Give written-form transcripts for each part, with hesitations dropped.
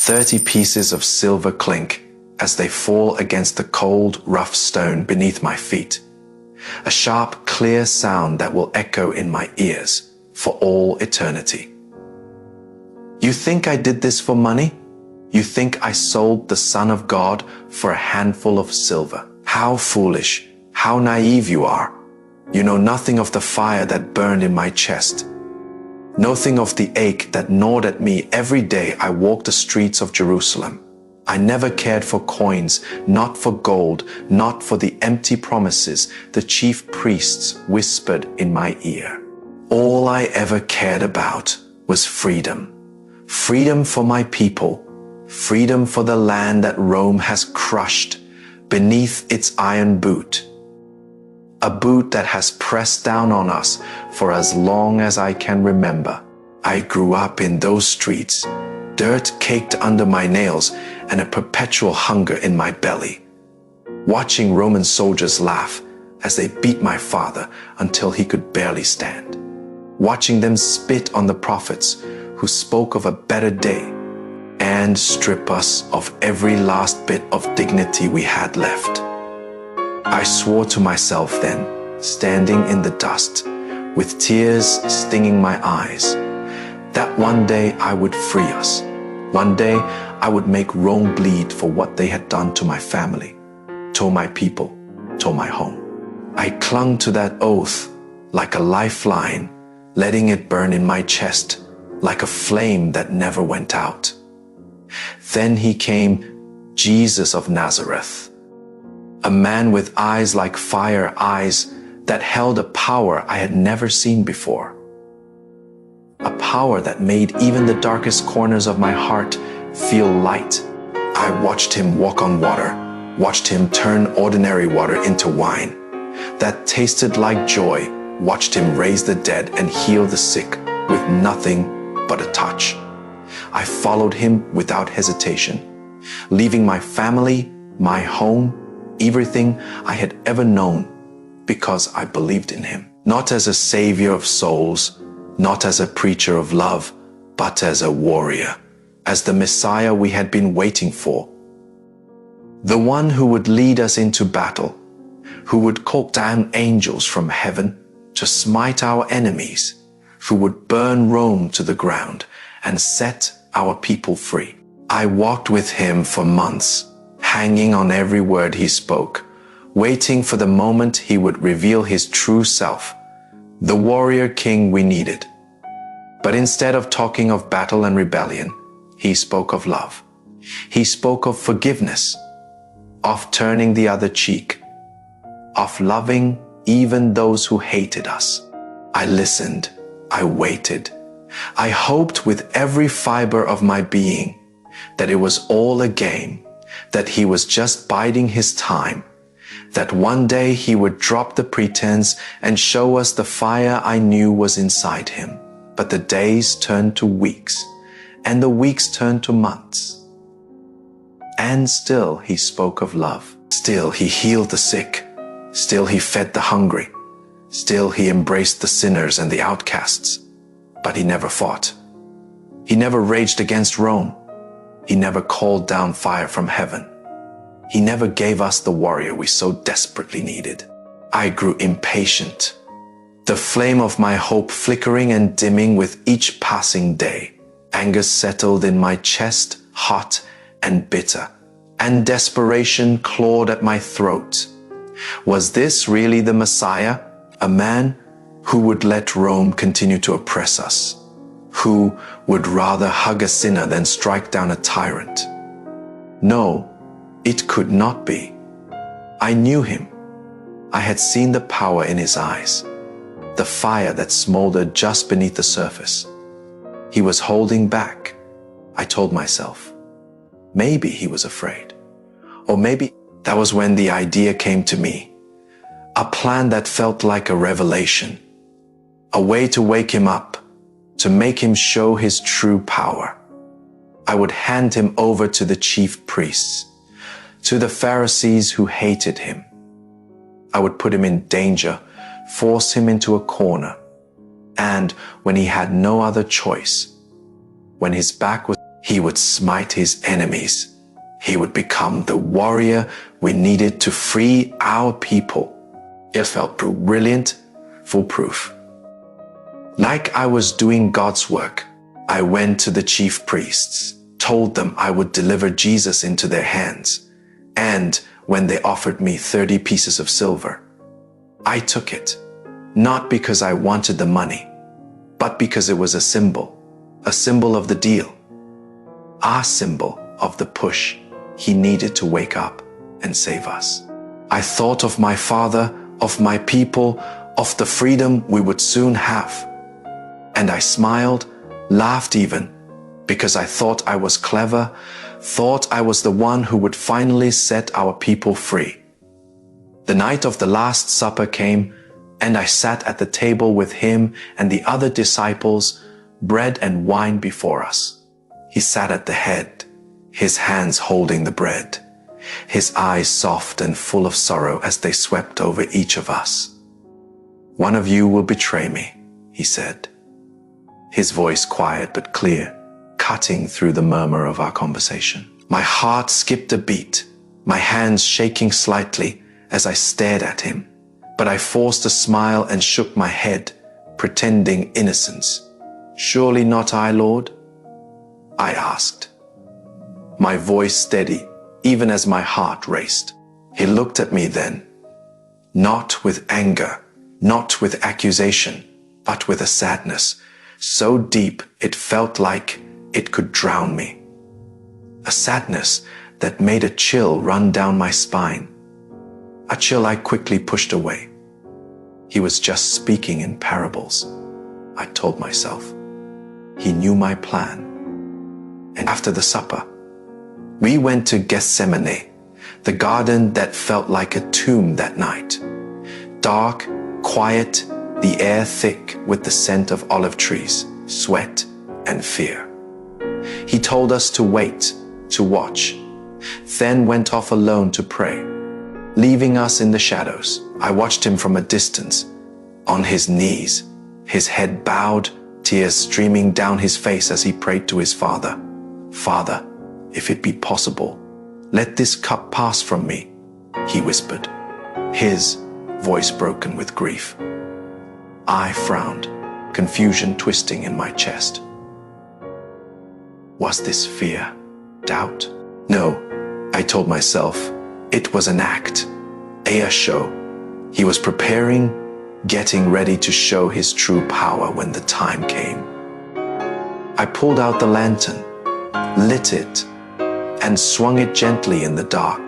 30 pieces of silver clink as they fall against the cold, rough stone beneath my feet. A sharp, clear sound that will echo in my ears for all eternity. You think I did this for money? You think I sold the Son of God for a handful of silver? How foolish, how naive you are. You know nothing of the fire that burned in my chest. Nothing of the ache that gnawed at me every day I walked the streets of Jerusalem. I never cared for coins, not for gold, not for the empty promises the chief priests whispered in my ear. All I ever cared about was freedom. Freedom for my people. Freedom for the land that Rome has crushed beneath its iron boot. A boot that has pressed down on us for as long as I can remember. I grew up in those streets, dirt caked under my nails and a perpetual hunger in my belly. Watching Roman soldiers laugh as they beat my father until he could barely stand. Watching them spit on the prophets who spoke of a better day and strip us of every last bit of dignity we had left. I swore to myself then, standing in the dust, with tears stinging my eyes, that one day I would free us. One day I would make Rome bleed for what they had done to my family, to my people, to my home. I clung to that oath like a lifeline, letting it burn in my chest like a flame that never went out. Then he came, Jesus of Nazareth, a man with eyes like fire, eyes that held a power I had never seen before. A power that made even the darkest corners of my heart feel light. I watched him walk on water, watched him turn ordinary water into wine that tasted like joy, watched him raise the dead and heal the sick with nothing but a touch. I followed him without hesitation, leaving my family, my home, everything I had ever known, because I believed in him. Not as a savior of souls, not as a preacher of love, but as a warrior, as the Messiah we had been waiting for. The one who would lead us into battle, who would call down angels from heaven to smite our enemies, who would burn Rome to the ground and set our people free. I walked with him for months, hanging on every word he spoke, waiting for the moment he would reveal his true self, the warrior king we needed. But instead of talking of battle and rebellion, he spoke of love. He spoke of forgiveness, of turning the other cheek, of loving even those who hated us. I listened, I waited, I hoped with every fiber of my being that it was all a game, that he was just biding his time, that one day he would drop the pretense and show us the fire I knew was inside him. But the days turned to weeks, and the weeks turned to months. And still he spoke of love. Still he healed the sick. Still he fed the hungry. Still he embraced the sinners and the outcasts. But he never fought. He never raged against Rome. He never called down fire from heaven. He never gave us the warrior we so desperately needed. I grew impatient, the flame of my hope flickering and dimming with each passing day. Anger settled in my chest, hot and bitter, and desperation clawed at my throat. Was this really the Messiah, a man who would let Rome continue to oppress us, who would rather hug a sinner than strike down a tyrant? No, it could not be. I knew him. I had seen the power in his eyes, the fire that smoldered just beneath the surface. He was holding back, I told myself. Maybe he was afraid. Or maybe that was when the idea came to me. A plan that felt like a revelation. A way to wake him up, to make him show his true power. I would hand him over to the chief priests, to the Pharisees who hated him. I would put him in danger, force him into a corner, and when he had no other choice, when his back was, He would smite his enemies. He would become the warrior we needed to free our people. It felt brilliant, foolproof. Like I was doing God's work, I went to the chief priests, told them I would deliver Jesus into their hands, and when they offered me 30 pieces of silver, I took it, not because I wanted the money, but because it was a symbol of the deal, our symbol of the push he needed to wake up and save us. I thought of my father, of my people, of the freedom we would soon have. And I smiled, laughed even, because I thought I was clever, thought I was the one who would finally set our people free. The night of the Last Supper came, and I sat at the table with him and the other disciples, bread and wine before us. He sat at the head, his hands holding the bread, his eyes soft and full of sorrow as they swept over each of us. "One of you will betray me," he said, his voice quiet but clear, cutting through the murmur of our conversation. My heart skipped a beat, my hands shaking slightly as I stared at him, but I forced a smile and shook my head, pretending innocence. "Surely not I, Lord?" I asked, my voice steady, even as my heart raced. He looked at me then, not with anger, not with accusation, but with a sadness so deep it felt like it could drown me. A sadness that made a chill run down my spine, a chill I quickly pushed away. He was just speaking in parables, I told myself. He knew my plan. And after the supper, we went to Gethsemane, the garden that felt like a tomb that night. Dark, quiet, the air thick with the scent of olive trees, sweat, and fear. He told us to wait, to watch, then went off alone to pray, leaving us in the shadows. I watched him from a distance, on his knees, his head bowed, tears streaming down his face as he prayed to his Father. "Father, if it be possible, let this cup pass from me," he whispered, his voice broken with grief. I frowned, confusion twisting in my chest. Was this fear? Doubt? No, I told myself. It was an act, a show. He was preparing, getting ready to show his true power when the time came. I pulled out the lantern, lit it, and swung it gently in the dark,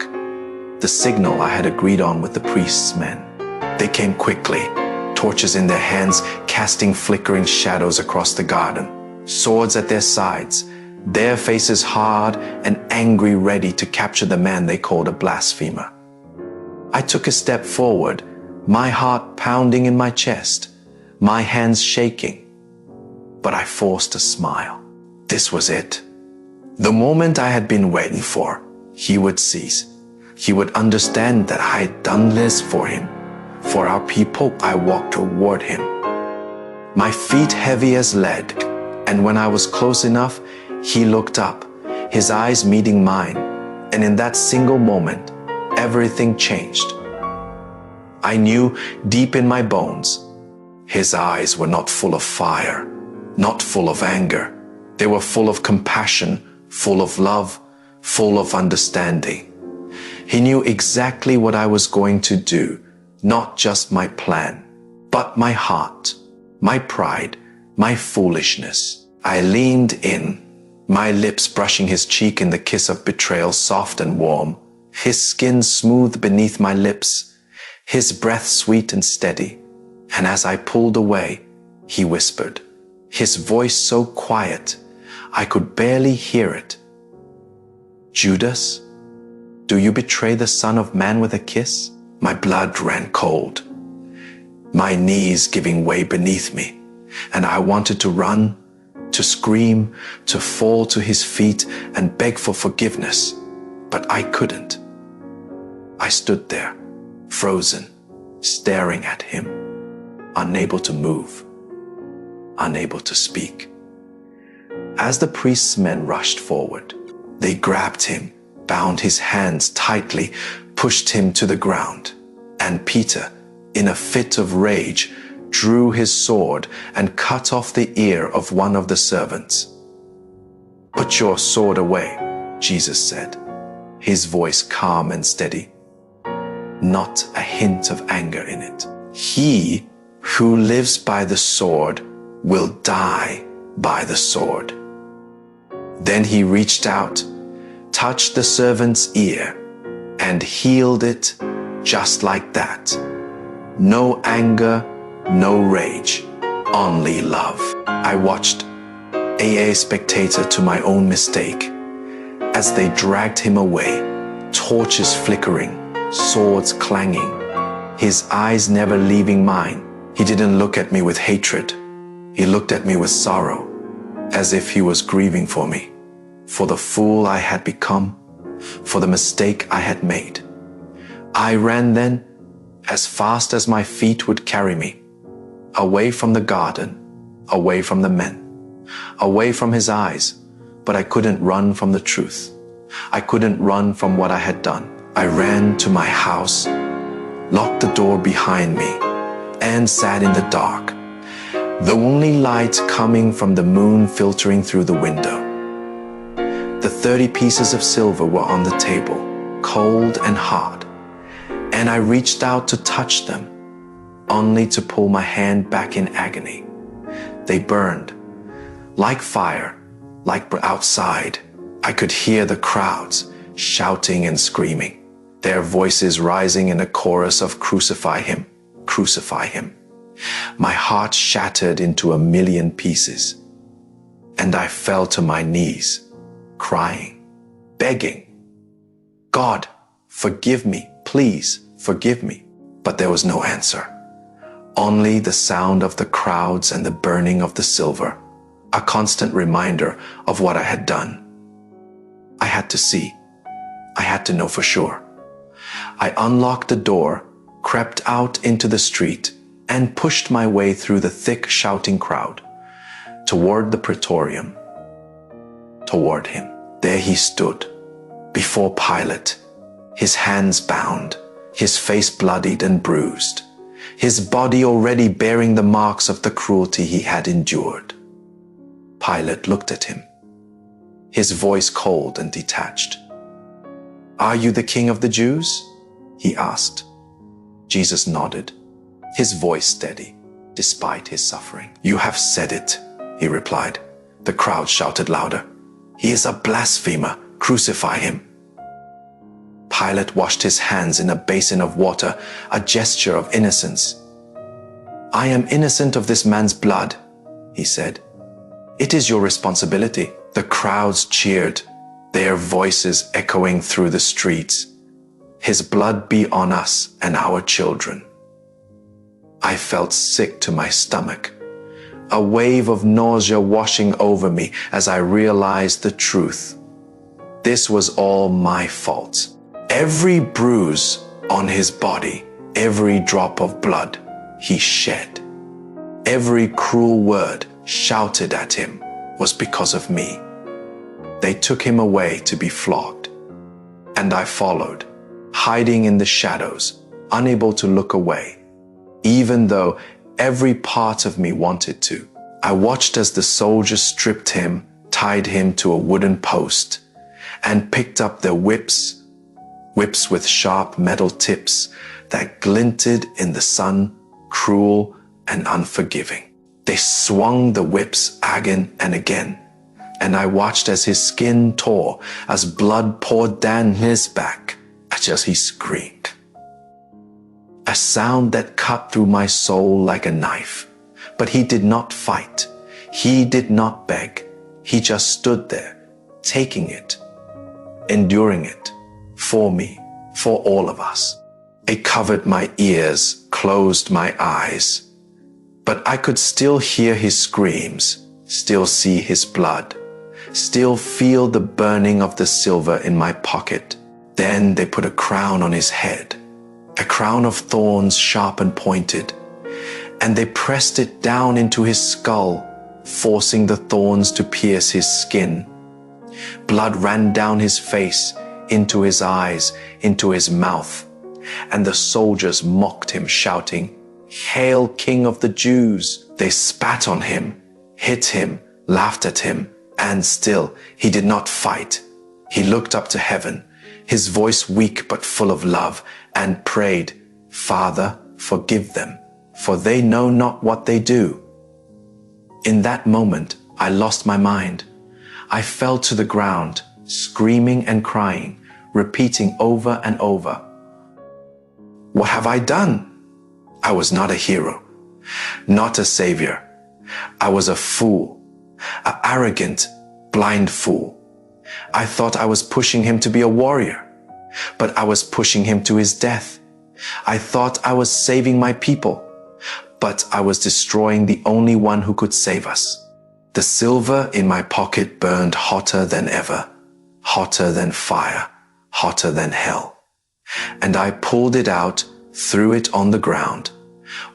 the signal I had agreed on with the priest's men. They came quickly, torches in their hands, casting flickering shadows across the garden, swords at their sides, their faces hard and angry, ready to capture the man they called a blasphemer. I took a step forward, my heart pounding in my chest, my hands shaking, but I forced a smile. This was it. The moment I had been waiting for. He would cease. He would understand that I had done this for him. For our people, I walked toward him, my feet heavy as lead, and when I was close enough, he looked up, his eyes meeting mine, and in that single moment, everything changed. I knew deep in my bones, his eyes were not full of fire, not full of anger. They were full of compassion, full of love, full of understanding. He knew exactly what I was going to do, not just my plan, but my heart, my pride, my foolishness. I leaned in, my lips brushing his cheek in the kiss of betrayal, soft and warm, his skin smooth beneath my lips, his breath sweet and steady. And as I pulled away, he whispered, his voice so quiet, I could barely hear it. "Judas, do you betray the Son of Man with a kiss?" My blood ran cold, my knees giving way beneath me, and I wanted to run, to scream, to fall to his feet and beg for forgiveness, but I couldn't. I stood there, frozen, staring at him, unable to move, unable to speak. As the priest's men rushed forward, they grabbed him, bound his hands tightly, pushed him to the ground. And Peter, in a fit of rage, drew his sword and cut off the ear of one of the servants. "Put your sword away," Jesus said, his voice calm and steady, not a hint of anger in it. "He who lives by the sword will die by the sword." Then he reached out, touched the servant's ear, and healed it just like that. No anger, no rage, only love. I watched, a spectator to my own mistake, as they dragged him away, torches flickering, swords clanging, his eyes never leaving mine. He didn't look at me with hatred. He looked at me with sorrow, as if he was grieving for me, for the fool I had become, for the mistake I had made. I ran then, as fast as my feet would carry me, away from the garden, away from the men, away from his eyes, but I couldn't run from the truth. I couldn't run from what I had done. I ran to my house, locked the door behind me, and sat in the dark, the only light coming from the moon filtering through the window. The 30 pieces of silver were on the table, cold and hard, and I reached out to touch them, only to pull my hand back in agony. They burned, like fire, like outside. I could hear the crowds shouting and screaming, their voices rising in a chorus of "Crucify him, crucify him." My heart shattered into a million pieces, and I fell to my knees, crying, begging, "God, forgive me, please forgive me." But there was no answer, only the sound of the crowds and the burning of the silver, a constant reminder of what I had done. I had to see. I had to know for sure. I unlocked the door, crept out into the street, and pushed my way through the thick shouting crowd toward the praetorium, toward him. There he stood, before Pilate, his hands bound, his face bloodied and bruised, his body already bearing the marks of the cruelty he had endured. Pilate looked at him, his voice cold and detached. "Are you the king of the Jews?" he asked. Jesus nodded, his voice steady, despite his suffering. "You have said it," he replied. The crowd shouted louder, "He is a blasphemer! Crucify him!" Pilate washed his hands in a basin of water, a gesture of innocence. "I am innocent of this man's blood," he said. "It is your responsibility." The crowds cheered, their voices echoing through the streets. "His blood be on us and our children." I felt sick to my stomach, a wave of nausea washing over me as I realized the truth. This was all my fault. Every bruise on his body, every drop of blood he shed, every cruel word shouted at him was because of me. They took him away to be flogged, and I followed, hiding in the shadows, unable to look away, even though every part of me wanted to. I watched as the soldiers stripped him, tied him to a wooden post, and picked up their whips with sharp metal tips that glinted in the sun, cruel and unforgiving. They swung the whips again and again, and I watched as his skin tore, as blood poured down his back, as he screamed. A sound that cut through my soul like a knife. But he did not fight. He did not beg. He just stood there, taking it, enduring it, for me, for all of us. It covered my ears, closed my eyes. But I could still hear his screams, still see his blood, still feel the burning of the silver in my pocket. Then they put a crown on his head, a crown of thorns sharp and pointed, and they pressed it down into his skull, forcing the thorns to pierce his skin. Blood ran down his face, into his eyes, into his mouth, and the soldiers mocked him, shouting, "Hail, King of the Jews!" They spat on him, hit him, laughed at him, and still he did not fight. He looked up to heaven, his voice weak but full of love, and prayed, "Father, forgive them, for they know not what they do." In that moment, I lost my mind. I fell to the ground, screaming and crying, repeating over and over, "What have I done?" I was not a hero, not a savior. I was a fool, an arrogant, blind fool. I thought I was pushing him to be a warrior, but I was pushing him to his death. I thought I was saving my people, but I was destroying the only one who could save us. The silver in my pocket burned hotter than ever, hotter than fire, hotter than hell. And I pulled it out, threw it on the ground,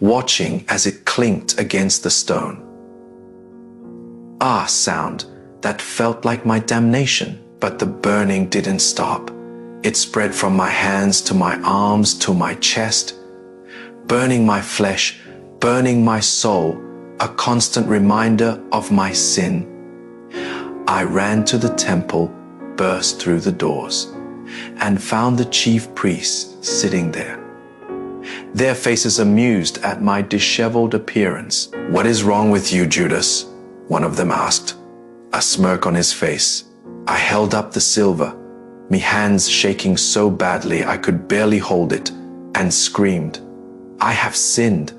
watching as it clinked against the stone. Ah, sound that felt like my damnation, but the burning didn't stop. It spread from my hands to my arms to my chest, burning my flesh, burning my soul, a constant reminder of my sin. I ran to the temple, burst through the doors, and found the chief priests sitting there. Their faces amused at my disheveled appearance. "What is wrong with you, Judas?" one of them asked, a smirk on his face. I held up the silver, me hands shaking so badly I could barely hold it, and screamed, "I have sinned.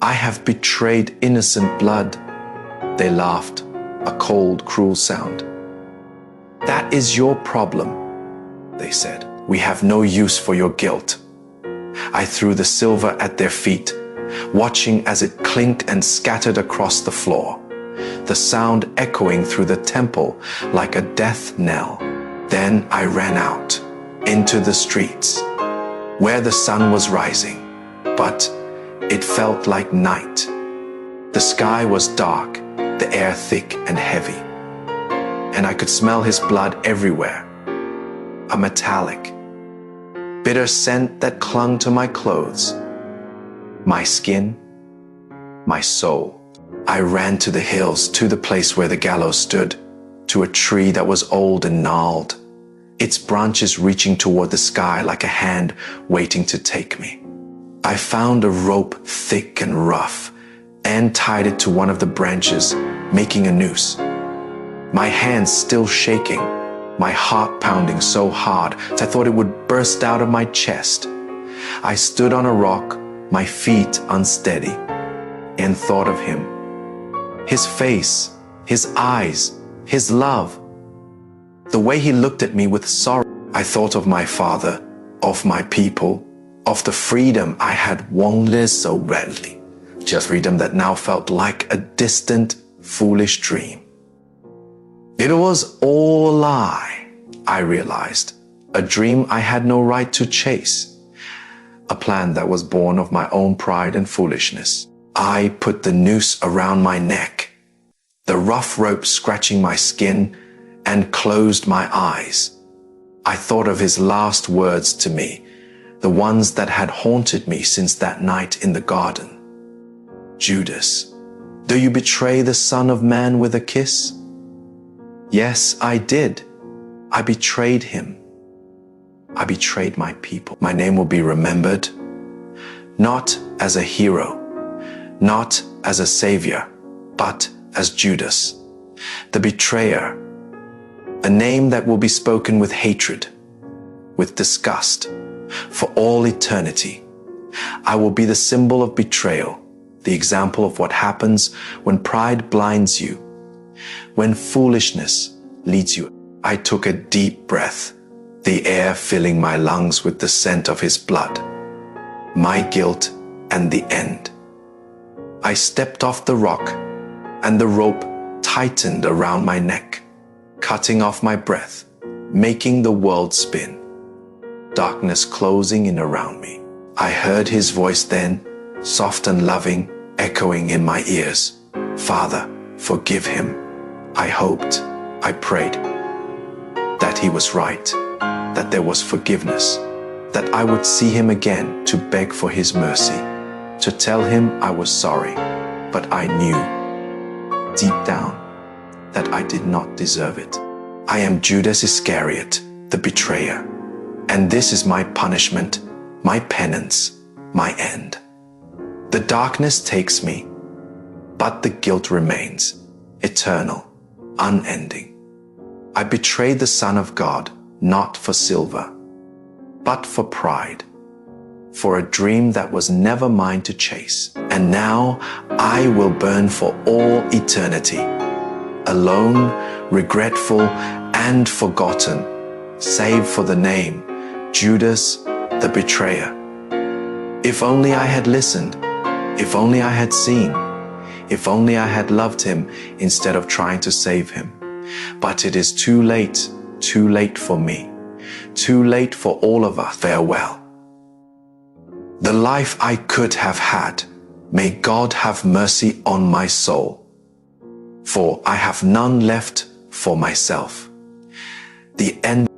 I have betrayed innocent blood." They laughed, a cold, cruel sound. "That is your problem," they said. "We have no use for your guilt." I threw the silver at their feet, watching as it clinked and scattered across the floor, the sound echoing through the temple like a death knell. Then I ran out, into the streets, where the sun was rising, but it felt like night. The sky was dark, the air thick and heavy, and I could smell his blood everywhere, a metallic, bitter scent that clung to my clothes, my skin, my soul. I ran to the hills, to the place where the gallows stood, to a tree that was old and gnarled, its branches reaching toward the sky like a hand waiting to take me. I found a rope thick and rough and tied it to one of the branches, making a noose. My hands still shaking, my heart pounding so hard that I thought it would burst out of my chest. I stood on a rock, my feet unsteady, and thought of him. His face, his eyes, his love. The way he looked at me with sorrow. I thought of my father, of my people, of the freedom I had wanted so badly. Just freedom that now felt like a distant, foolish dream. It was all a lie, I realized. A dream I had no right to chase. A plan that was born of my own pride and foolishness. I put the noose around my neck, the rough rope scratching my skin, and closed my eyes. I thought of his last words to me, the ones that had haunted me since that night in the garden. "Judas, do you betray the Son of Man with a kiss?" Yes, I did. I betrayed him. I betrayed my people. My name will be remembered, not as a hero, not as a savior, but as Judas, the betrayer, a name that will be spoken with hatred, with disgust, for all eternity. I will be the symbol of betrayal, the example of what happens when pride blinds you, when foolishness leads you. I took a deep breath, the air filling my lungs with the scent of his blood, my guilt and the end. I stepped off the rock, and the rope tightened around my neck, cutting off my breath, making the world spin, darkness closing in around me. I heard his voice then, soft and loving, echoing in my ears. "Father, Forgive him. I hoped, I prayed, that he was right, that there was forgiveness, that I would see him again to beg for his mercy, to tell him I was sorry, but I knew, deep down, that I did not deserve it. I am Judas Iscariot, the betrayer, and this is my punishment, my penance, my end. The darkness takes me, but the guilt remains, eternal, unending. I betrayed the Son of God, not for silver, but for pride, for a dream that was never mine to chase. And now I will burn for all eternity, alone, regretful, and forgotten, save for the name, Judas the betrayer. If only I had listened, if only I had seen, if only I had loved him instead of trying to save him. But it is too late for me, too late for all of us. Farewell. The life I could have had, may God have mercy on my soul, for I have none left for myself. The end